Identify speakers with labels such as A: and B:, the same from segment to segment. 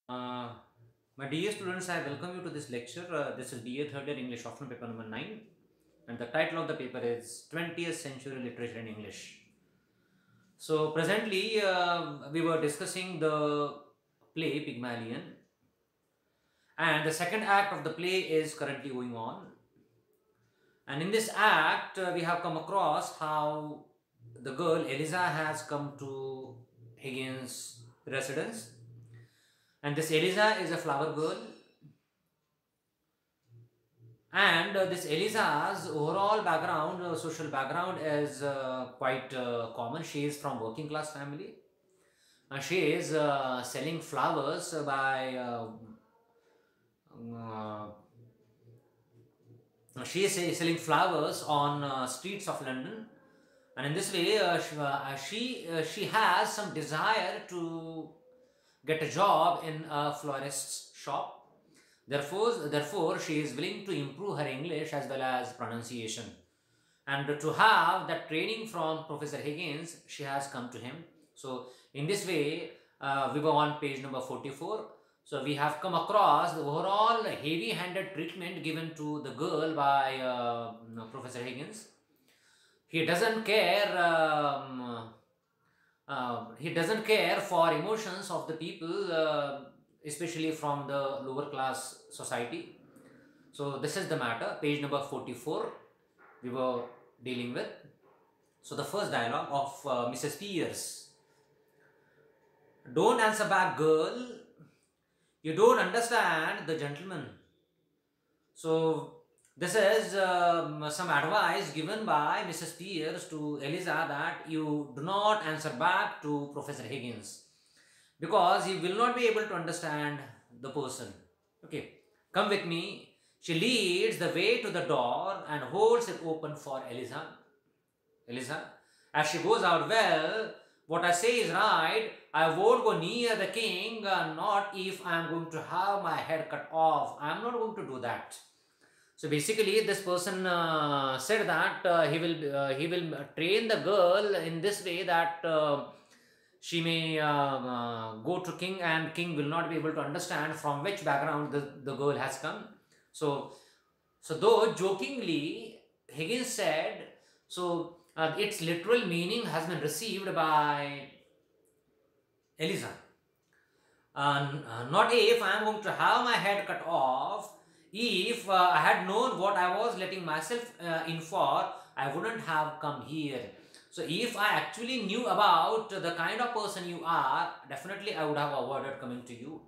A: Uh, my dear students, I welcome you to this lecture. This is BA Third Year English Optional Paper number 9, and the title of the paper is 20th Century Literature in English. So, presently, we were discussing the play Pygmalion, and the second act of the play is currently going on. And in this act, we have come across how the girl Eliza has come to Higgins' residence, and this Eliza is a flower girl. And this Eliza's overall background, social background, is quite common. She is from working class family. She is selling flowers by. Uh, she is selling flowers on streets of London, and in this way, she has some desire to get a job in a florist's shop. Therefore, she is willing to improve her English as well as pronunciation. And to have that training from Professor Higgins, she has come to him. So, in this way, we were on page number 44. So, we have come across the overall heavy handed treatment given to the girl by Professor Higgins. He doesn't care. He doesn't care for emotions of the people, especially from the lower class society. So this is the matter, page number 44 we were dealing with. So the first dialogue of Mrs. Pierce. Don't answer back, girl. You don't understand the gentleman. So this is some advice given by Mrs. Pierce to Eliza that you do not answer back to Professor Higgins because he will not be able to understand the person. Okay, come with me. She leads the way to the door and holds it open for Eliza. Eliza, as she goes out, well, what I say is right. I won't go near the king, not if I am going to have my head cut off. I am not going to do that. So basically, this person said that he will train the girl in this way that she may go to king, and king will not be able to understand from which background the girl has come. So though jokingly Higgins said, so its literal meaning has been received by Eliza. Not if I am going to have my head cut off. If I had known what I was letting myself in for, I wouldn't have come here. So if I actually knew about the kind of person you are, definitely I would have avoided coming to you.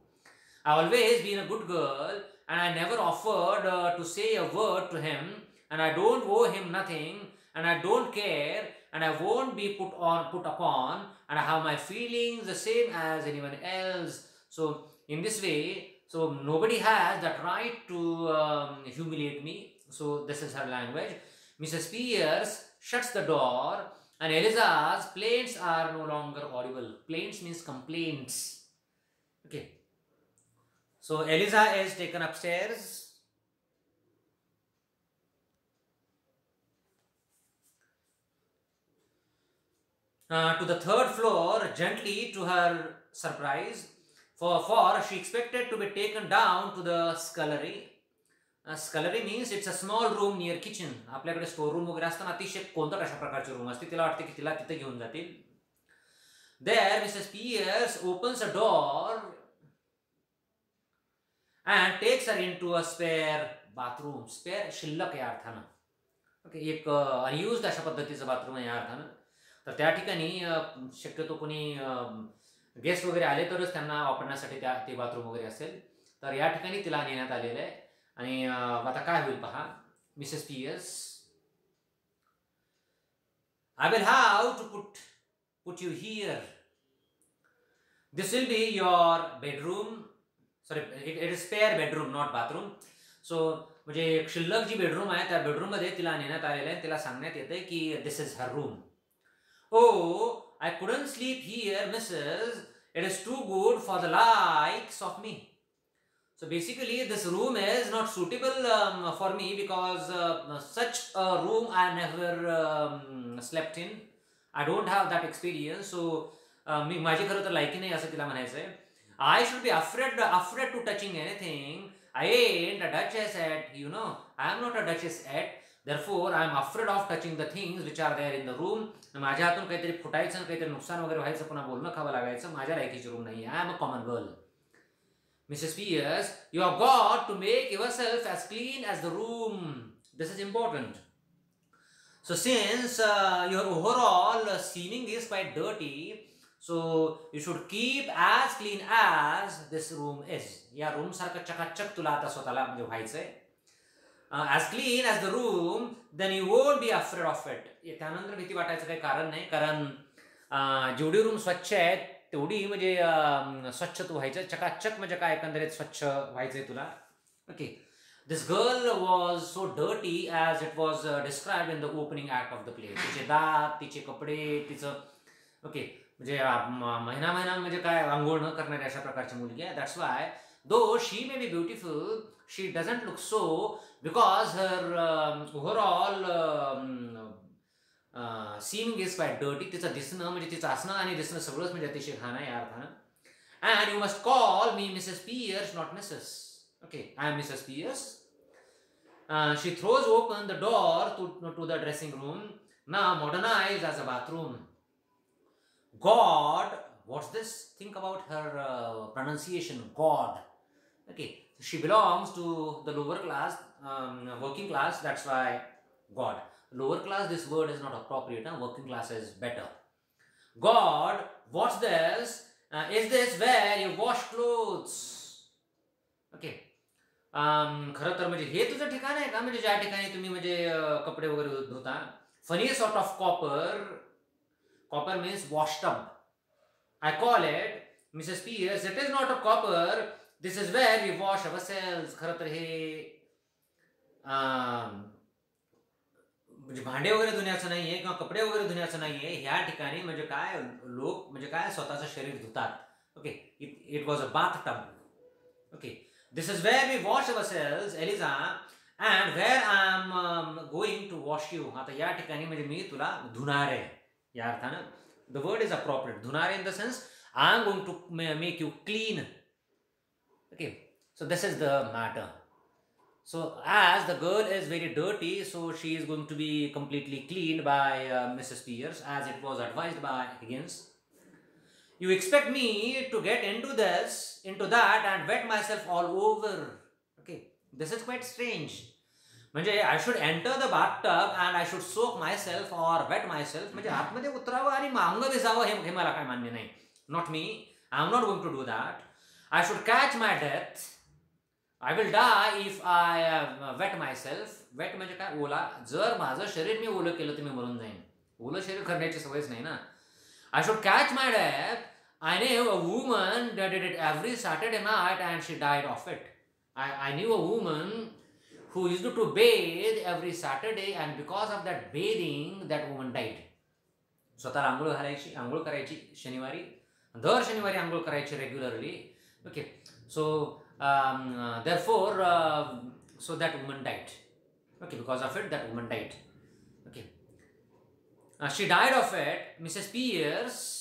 A: I always been a good girl, and I never offered to say a word to him, and I don't owe him nothing, and I don't care, and I won't be put upon, and I have my feelings the same as anyone else. So in this way, so nobody has that right to humiliate me. So this is her language. Mrs. Pierce shuts the door, and Eliza's plaints are no longer audible. Plaints means complaints. Okay. So Eliza is taken upstairs. To the third floor, gently to her surprise, for she expected to be taken down to the scullery. Scullery means it's a small room near kitchen. आपल्याकडे store room वगैरे असताना अतिशय कोणत्या अशा प्रकारची room असते तिला वाटते की तिला तिथे घेऊन जातील. There Mrs. Pierce opens a door and takes her into a spare bathroom. Spare शिल्लक या अर्थानं. ओके, एक अनयुज्ड अशा पद्धतीचं बाथरूम आहे या अर्थानं. तर त्या ठिकाणी शक्यतो कोणी गेस्ट वगैरे आले तरच त्यांना वापरण्यासाठी ते बाथरूम वगैरे असेल. तर या ठिकाणी तिला नेण्यात आलेलं आहे. आणि आता काय होईल पहा. Mrs Pearce, I will have to put you here. This will be your bedroom. Sorry, it is spare bedroom, not bathroom. So म्हणजे एक शिल्लक जी बेडरूम आहे त्या बेडरूम मध्ये तिला नेण्यात आलेलं आहे. तिला सांगण्यात येते की this is her room. Oh, I couldn't sleep here, Mrs. It is too good for the likes of me. So basically, this room is not suitable for me because such a room I never slept in. I don't have that experience. So मी माझी खरं तर लायकी नाही असं तिला म्हणायचं आहे. I should be afraid to touching anything. I ain't a duchess at, I am not a duchess at. Therefore, I am afraid of touching the things which are there in the room. माझ्या हातून काहीतरी फुटायचं, काहीतरी नुकसान वगैरे व्हायचं, पुन्हा बोलणं खावं लागायचं, माझ्या लायकीची रूम नाही. I am a common girl. Mrs. Pierce, you have got to make yourself as clean as the room. This is important. So since your overall ceiling is quite dirty, so you should keep as clean as this room is. या room सारखं चकाचक तुला आता स्वतःला म्हणजे व्हायचंय. As clean as the room, then you won't be afraid of it. त्यानंतर भीती वाटायचं काही कारण नाही, कारण जेवढी रूम स्वच्छ आहे तेवढी म्हणजे स्वच्छ तू व्हायचं. चकाचक म्हणजे काय, एकंदरीत स्वच्छ व्हायचंय तुला. Okay. This girl was so dirty as it was described in the opening act of the play. तिचे दात, तिचे कपडे, तिचं ओके म्हणजे महिना म्हणजे काय आंघोळ न करणारी अशा प्रकारची मुलगी आहे. That's why though she may be beautiful, she doesn't look so because her overall seeming is quite dirty. तिचं दिसणं म्हणजे तिचं असणं आणि दिसणं सगळंच म्हणजे अतिशय घाण आहे या अर्थानं. And you must call me Mrs. Pierce, not Mrs. Okay, I am Mrs. Pierce. She throws open the door to the dressing room, now modernized as a bathroom. God, what's this? Think about her pronunciation, God. Okay, she belongs to the lower class, working class, that's why God. Lower class, this word is not appropriate, working class is better. God, what's this? Is this where you wash clothes? Okay. खरं तर म्हणजे हे तुझं ठिकाण आहे का, म्हणजे ज्या ठिकाणी तुम्ही म्हणजे कपडे वगैरे धुता. Funny sort of copper means wash tub. I call it, Mrs. Pierce, it is not a copper, this is where we wash ourselves. खरं तर हे म्हणजे भांडे वगैरे धुण्याचं नाहीये किंवा कपडे वगैरे धुण्याचं नाहीये. ह्या ठिकाणी म्हणजे काय, लोक म्हणजे काय स्वतःचं शरीर धुतात. Okay, it was a bath tub. Okay, this is where we wash ourselves, Eliza, and where I am going to wash you. आता या ठिकाणी म्हणजे मी तुला धुणार आहे या अर्थानं. The word is appropriate. धुणार in the sense I am going to make you clean. Okay, so this is the matter. So as the girl is very dirty, so she is going to be completely cleaned by Mrs. Pierce, as it was advised by Higgins. You expect me to get into this, into that, and wet myself all over. Okay, this is quite strange. म्हणजे I should enter the bathtub and I should soak myself or wet myself. म्हणजे आतमध्ये उतरावं आणि अंग भिजावं हे मला काय मान्य नाही. Not me. I am not going to do that. I should catch my death. I will die if I wet myself. Wet म्हणजे काय, ओला. जर माझं शरीर मी ओलं केलं तर मी मरून जाईन. ओलं शरीर करण्याची सवयच नाही ना. I should catch my death. I knew a woman that did it every Saturday night and she died of it. I knew a woman who used to bathe every Saturday and because of that bathing, that woman died. स्वतःला आंघोळ घालायची, आंघोळ करायची शनिवारी, दर शनिवारी आंघोळ करायची regularly. Okay, so therefore, so that woman died. Okay, because of it, that woman died. Okay. She died of it. Mrs. Pierce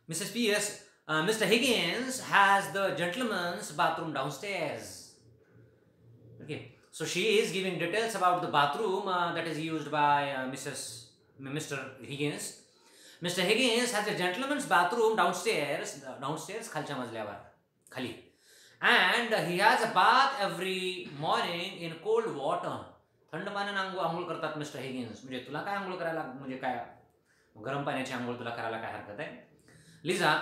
A: Mr. Higgins has the gentleman's bathroom downstairs. Okay, so she is giving details about the bathroom that is used by Mr. Higgins. Mr. Higgins has a gentleman's bathroom downstairs खालच्या मजल्यावर खाली, and he has a bath every morning in cold water. थंड पाण्याने आंघोळ करतात mister Higgins. म्हणजे तुला काय आंघोळ करायला, म्हणजे काय गरम पाण्याची आंघोळ तुला करायला काय हरकत आहे. Liza,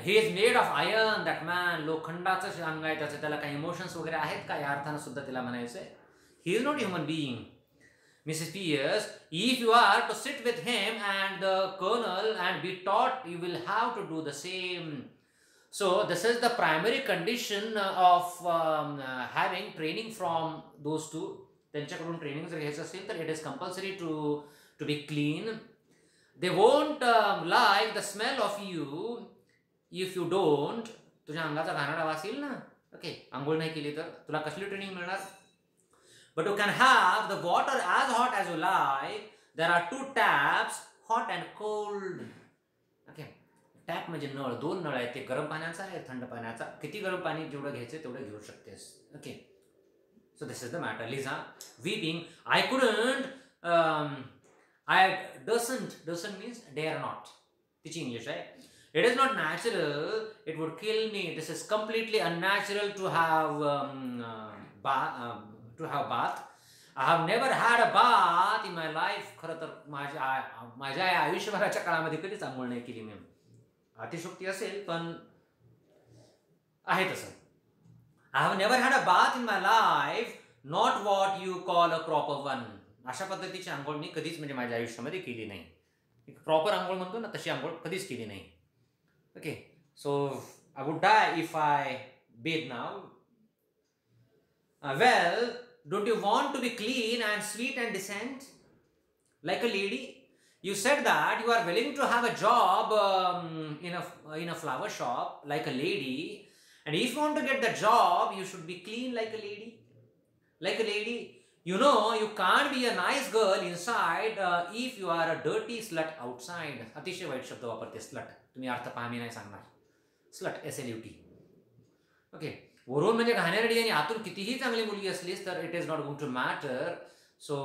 A: he is made of iron, that man. लोखंडाचं अंग आहे त्याचं, त्याला काही इमोशन्स वगैरे आहेत का या अर्थानं सुद्धा तिला म्हणायचंय. He is not a human being. Mrs. Pierce, if you are to sit with him and the colonel and be taught, you will have to do the same. So this is the primary condition of having training from those two. त्यांच्याकडून training जर घ्यायचं असेल तर it is compulsory to be clean. They won't like the smell of you if you don't. तुझ्या अंगाचा घाणेरडा वास येईल ना, ओके, आंघोळ नाही केली तर तुला कसली ट्रेनिंग मिळणार? But you can have the water as hot as you like. There are 2 taps, hot and cold. Okay, tap म्हणजे नळ, 2 नळ आहेत, ते गरम पाण्याचा आहे, थंड पाण्याचा. किती गरम पाणी जेवढं घ्यायचं तेवढं घेऊ शकतेस. Okay, so this is the matter. Lisa weeping, I couldn't, I doesn't means dare not. Teaching English, right? It is not natural, it would kill me. This is completely unnatural to have bath. I have never had a bath in my life. खरं तर माझ्या आयुष्यभराच्या काळामध्ये कधीच आंघोळ नाही केली मी. अतिशोक्ती असेल पण आहे तसं. I have never had a bath in my life, not what you call a proper one. अशा पद्धतीची आंघोळ मी कधीच म्हणजे माझ्या आयुष्यामध्ये केली नाही. प्रॉपर आंघोळ म्हणतो ना तशी आंघोळ कधीच केली नाही. Okay, so I would die if I bathe now. Well, don't you want to be clean and sweet and decent like a lady? You said that you are willing to have a job in a flower shop like a lady. And if you want to get the job, you should be clean like a lady. Like a lady. You know, you can't be a nice girl inside if you are a dirty slut outside. अतिशय white शब्द वापरते slut. तुम्ही अर्थ पहा, मी नाही सांगणार. Slut, SLUT. Okay, वरून म्हणजे घाणेरडी आणि आतून कितीही चांगली मुलगी असलीस तर it is not going to matter. So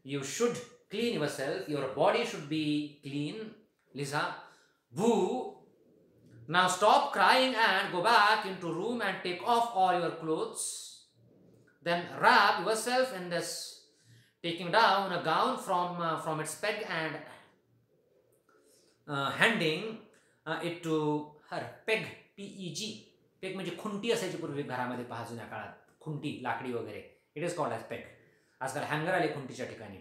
A: you should clean yourself. Your body should be clean. Lisa, boo. Now stop crying and go back into room and take off all your clothes. Then wrap yourself in this. Taking down a gown from its peg and handing it to her. Peg, P-E-G. Peg म्हणजे खुंटी असायची पूर्वी घरामध्ये पहा जुन्या काळात. खुंटी, लाकडी वगैरे. It is called as peg. आजकाल हँगर आले खुंटीच्या ठिकाणी.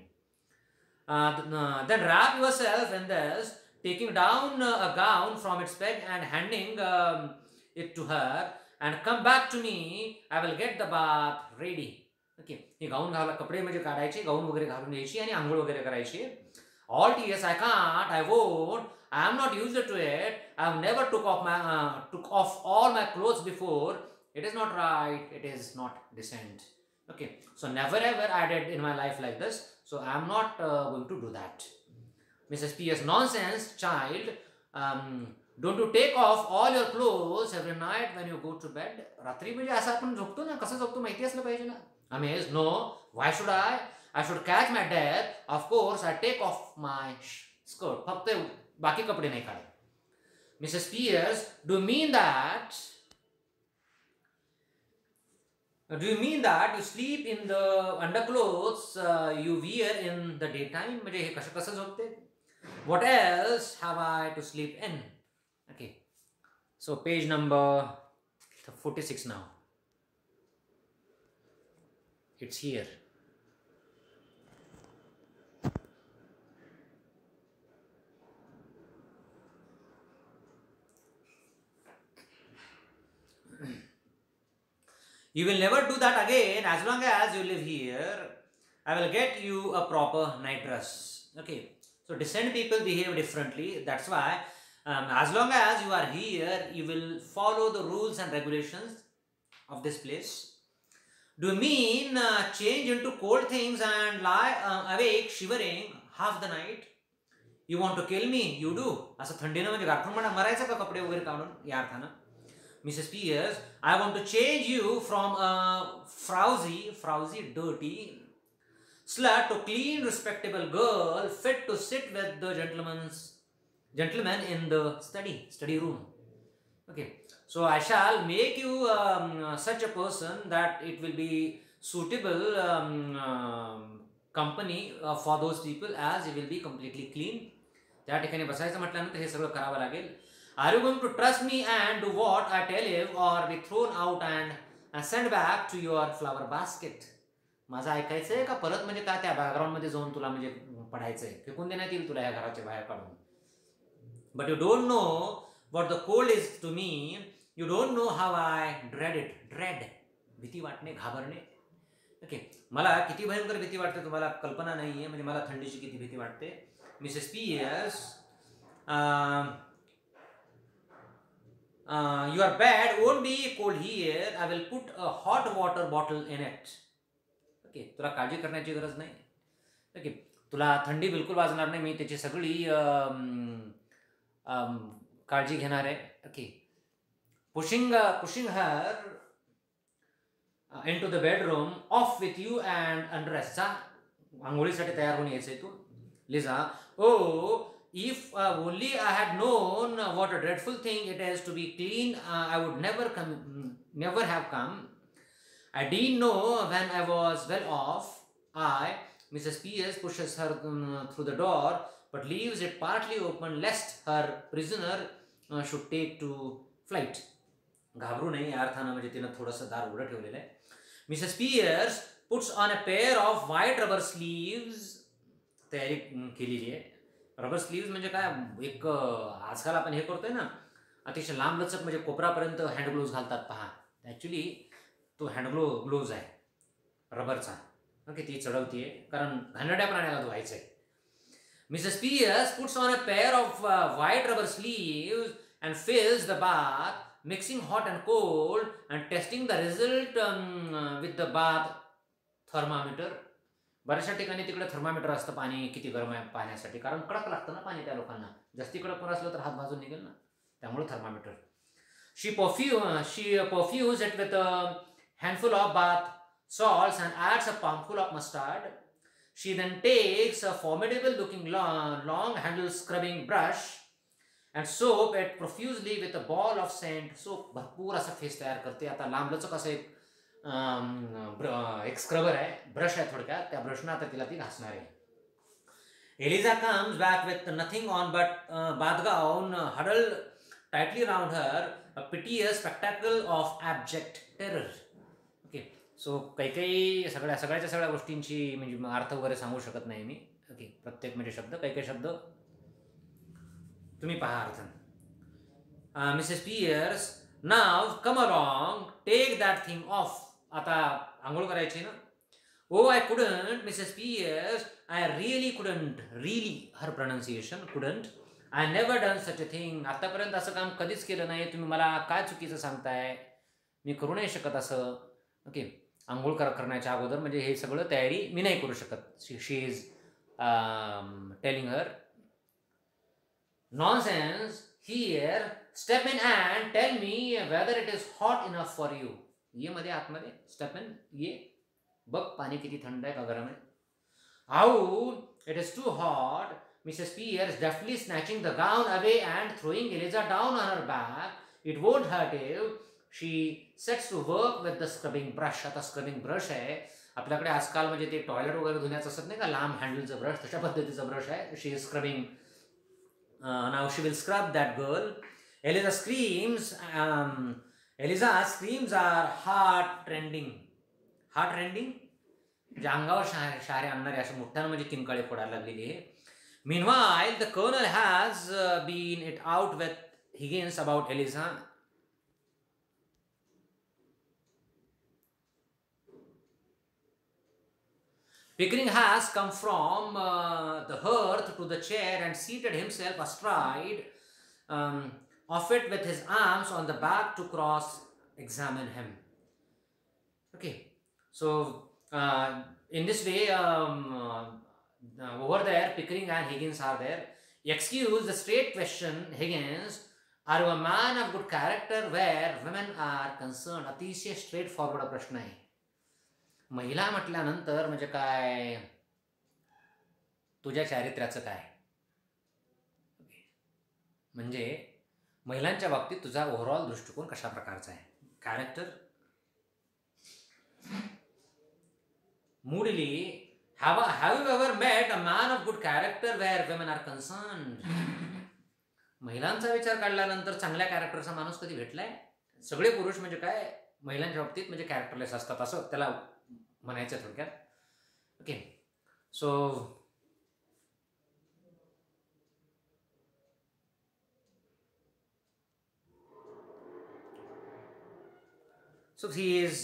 A: Then wrap yourself in this. Taking down a gown from its peg and handing it to her, and come back to me. I will get the bath ready. Okay, हे gown घाला, कपडे म्हणजे काढायचे, gown वगैरे घालून यायची आणि आंघोळ वगैरे करायची. All tears, I can't, I won't, I am not used to it. I have never took off all my clothes before. It is not right. It is not decent. Okay, so never ever I did in my life like this. So I am not going to do that. Mrs. P.S. Nonsense, child. Don't you take off all your clothes every night when you go to bed? रात्री म्हणजे असं आपण झोपतो ना, कसं झोपतो माहिती असलं पाहिजे ना. Ames, no. Why should I? I should catch my death. Of course, I take off my skirt. फक्त बाकी कपडे नाही काढत. Mrs. P.S. Do you mean you sleep in the underclothes you wear in the daytime? म्हणजे हे कसं झोपते? What else have I to sleep in? Okay, so page number 46 now. It's here. You will never do that again as long as you live here. I will get you a proper night dress. Okay. So decent people behave differently. That's why as long as you are here, you will follow the rules and regulations of this place. Do you mean change into cold things and lie awake shivering half the night? You want to kill me? You do. असं थंडीनं म्हणजे गारठून म्हणा मरायचं का कपडे वगैरे काढून या अर्थानं. Mrs. P.S. I want to change you from a frowsy, dirty slut to clean, respectable girl fit to sit with the gentlemen in the study room. Okay, so I shall make you such a person that it will be suitable company for those people as it will be completely clean. त्या ठिकाणी बसायचं म्हटल्यानंतर हे सगळं करावं लागेल. Are you going to trust me and do what I tell you, or be thrown out and sent back to your flower basket? माझं ऐकायचंय का परत म्हणजे का त्या बॅकग्राऊंड मध्ये जाऊन तुला म्हणजे पडायचंय, फेकून देण्यात येईल तुला या घराच्या बाहेर काढून. But you don't know what the cold is to me. You don't know how I dread it. Dread, भीती वाटणे, घाबरणे. ओके, मला किती भयंकर भीती वाटते तुम्हाला कल्पना नाहीये. म्हणजे मला थंडीची किती भीती वाटते. Mrs P.S. your bed won't be cold here. I will put a hot water bottle in it. Okay, तुला काळजी करण्याची गरज नाही. ओके, तुला थंडी बिलकुल वाजणार नाही, मी त्याची सगळी काळजी घेणार आहे. Okay, pushing her into the bedroom. Off with you and undress. जा, आंघोळीसाठी तयार होऊन यायचंय तू. Liza, oh, if only I had known what a dreadful thing it is to be clean, I would never have come. I didn't know when I was well off. Mrs. Pierce pushes her through the door, but leaves it partly open lest her prisoner should take to flight. घाबरू नये या अर्थानं म्हणजे तिनं थोडंसं दार उघडं ठेवलेलं आहे. Mrs Pearce puts on a pair of white rubber sleeves. तयारी केलेली आहे. रबर स्लीव्ज म्हणजे काय, एक आजकाल आपण हे करतोय ना, अतिशय लांब लचक म्हणजे कोपरापर्यंत हँड ग्लोव्ज घालतात पहा. ॲक्च्युली तो हँड ग्लोव्ज आहे रबरचा. ओके, ती चढवतीये कारण घाणेरड्या प्राण्याला धुवायचं आहे. Mrs Pearce puts on a pair of white rubber sleeves and fills the bath, mixing hot and cold and testing the result with the bath thermometer. बऱ्याचशा ठिकाणी तिकडे थर्मामीटर असतं पाणी किती गरम आहे पाहण्यासाठी, कारण कडक लागतं ना पाणी त्या लोकांना. जास्ती कडक असलं तर हात भाजून निघेल ना, त्यामुळे thermometer. She perfumes it with a handful of bath salts and adds a palmful of mustard. She then takes a formidable looking long handled scrubbing brush and soap it profusely with a ball of scent. Soap भरपूर असा face तयार करते. आता लांबलचक असं एक scrubber आहे, brush आहे थोडक्यात, त्या ब्रशनं आता तिला ती घासणार आहे. Eliza comes back with nothing on but bath gown huddled tightly round her, a piteous spectacle of abject terror. Okay, so काही सगळ्याच्या सगळ्या गोष्टींची म्हणजे अर्थ वगैरे सांगू शकत नाही मी. ओके, प्रत्येक म्हणजे शब्द काही शब्द तुम्ही पहा अर्थ. मिसेस पियर्स, नाव come along, take that thing off. आता आंघोळ करायची ना. Oh I couldn't Mrs Pearce, I really couldn't. Really her pronunciation, couldn't. I never done such a thing. आतापर्यंत असं काम कधीच केलं नाही. तुम्ही मला काय चुकीचं सांगताय, मी करू नाही शकत असं. ओके, आंघोळ करण्याच्या अगोदर म्हणजे हे सगळं तयारी मी नाही करू शकत. She is telling her. Nonsense, here, step in and tell me whether it is hot enough for you. ये मध्ये आतमध्ये, step in, ये बघ पाणी किती थंड आहे का गरम आहे. How, it is too hot. Mrs. Pierce deftly snatching the gown away and throwing Eliza down on her back. It won't hurt you. She sets to work with the scrubbing brush. आता scrubbing brush आहे आपल्याकडे आजकाल, म्हणजे ते toilet वगैरे धुण्याचं असत नाही का, लांब हँडलचं ब्रश, तशा पद्धतीचं ब्रश आहे. She is scrubbing. Now she will scrub that girl. Eliza's screams are heart-rending. Heart-rending? म्हणजे अंगावर शहारे आणणारे अशा मोठ्यानं म्हणजे किंकाळी फोडायला लागलेली आहे. Meanwhile, the colonel has been it out with Higgins about Eliza. Pickering has come from the hearth to the chair and seated himself astride of it with his arms on the back to cross-examine him. Okay, so in this way, over there, Pickering and Higgins are there. Excuse the straight question, Higgins. Are you a man of good character where women are concerned? अतिशय straight forward प्रश्न आहे. महिला म्हटल्यानंतर म्हणजे काय, तुझ्या चारित्र्याचं काय, म्हणजे महिलांच्या बाबतीत तुझा ओव्हरऑल दृष्टिकोन कशा प्रकारचा आहे. Character. मूडली, have you ever met a man of good character where women are concerned? महिलांचा विचार काढल्यानंतर चांगल्या कॅरेक्टरचा माणूस कधी भेटलाय? सगळे पुरुष म्हणजे काय, महिलांच्या बाबतीत म्हणजे कॅरेक्टरलेस असतात असं त्याला म्हणायचं थोडक्यात. Okay, so he is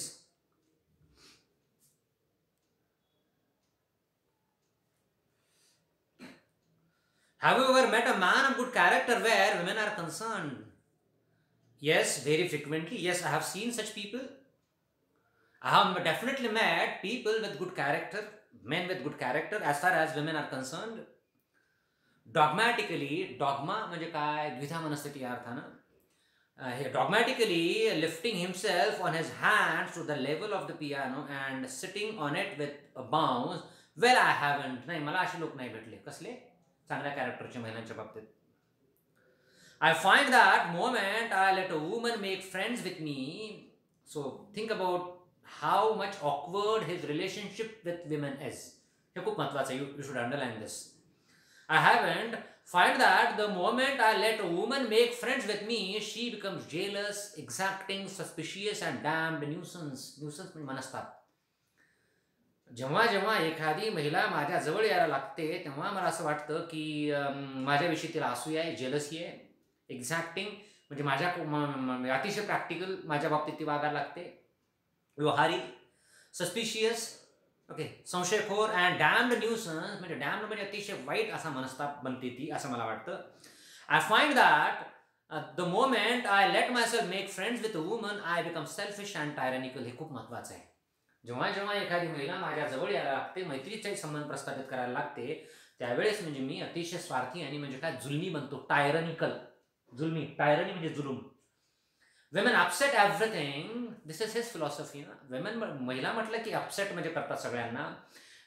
A: have you ever met a man of good character where women are concerned? Yes, very frequently. Yes, I have seen such people. I have definitely met people with good character, men with good character. As far as women are concerned, dogmatically, dogma म्हणजे काय, द्विधा मनस्थिती या अर्थानं, dogmatically lifting himself on his hands to the level of the piano and sitting on it with a bounce. Well, I haven't. नाही, मला असे लोक नाही भेटले. कसले? चांगल्या कॅरेक्टरचे महिलांच्या बाबतीत. I find that moment I let a woman make friends with me. So think about how much awkward his relationship with women is. हे खूप महत्वाचं आहे. You should underline this. I haven't. Find that the moment I let a woman make friends with me, she becomes jealous, exacting, suspicious, and damned nuisance. Nuisance म्हणजे मनस्ताप. जेव्हा जेव्हा एखादी महिला माझ्या जवळ यायला लागते तेव्हा मला असं वाटतं की माझ्याविषयी तिला असूया आहे, जेलसी आहे, एक्झॅक्टिंग म्हणजे माझ्या अतिशय प्रॅक्टिकल माझ्या बाबतीत ती वागायला लागते, व्यवहारी, सस्पिशियस, ओके, संशयखोर, अँड डॅम्ड न्यूसन्स म्हणजे डॅम्ड म्हणजे अतिशय वाईट असा मनस्ताप बनते ती, असं मला वाटतं. I find that the moment I let myself make friends with a woman I become selfish and tyrannical. हे खूप महत्त्वाचं आहे. जेव्हा जेव्हा एखादी महिला माझ्या जवळ यायला लागते, मैत्रीचे संबंध प्रस्थापित करायला लागते, त्यावेळेस म्हणजे मी अतिशय स्वार्थी आणि म्हणजे काय जुलमी बनतो, टायरनिकल. जुलमी, टायरनी म्हणजे जुलूम. Women upset everything. This is his philosophy. Women, महिला म्हटलं की अपसेट म्हणजे करतात सगळ्यांना.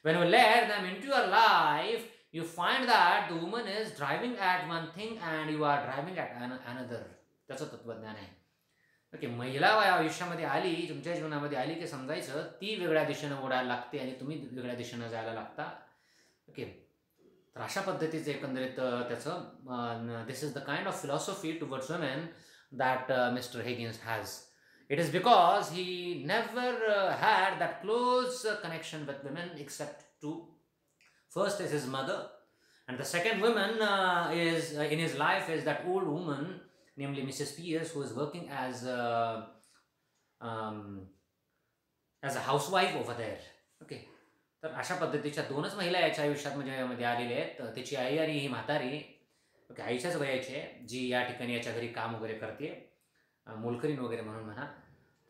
A: When you let them into your life, you find that the woman is driving at one thing and you are driving at another. त्याचं तत्वज्ञान आहे. Okay, महिला आयुष्यामध्ये आली, तुमच्या जीवनामध्ये आली की समजायचं ती वेगळ्या दिशेनं ओढायला लागते आणि तुम्ही वेगळ्या दिशेनं जायला लागता. ओके, तर अशा पद्धतीचं एकंदरीत त्याचं this is the kind of philosophy towards women that Mr. Higgins has. It is because he never had that close connection with women except two. First is his mother, and the second woman is in his life is that old woman, namely Mrs. Pierce, who is working as a housewife over there. Okay. तर अशा पद्धतीच्या दोनच महिला याच्या आयुष्यात मध्ये आलेल्या आहेत. त्याची आई आणि ही म्हातारी, ओके, आईच्याच वयाची आहे, जी या ठिकाणी याच्या घरी काम वगैरे करते, मोलकरीण वगैरे म्हणून म्हणा.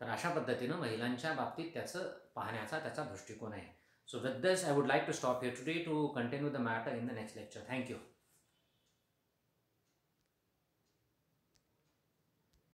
A: तर अशा पद्धतीनं महिलांच्या बाबतीत त्याचं पाहण्याचा त्याचा दृष्टिकोन आहे. So with this I would like to stop here today to continue the matter in the next lecture. Thank you.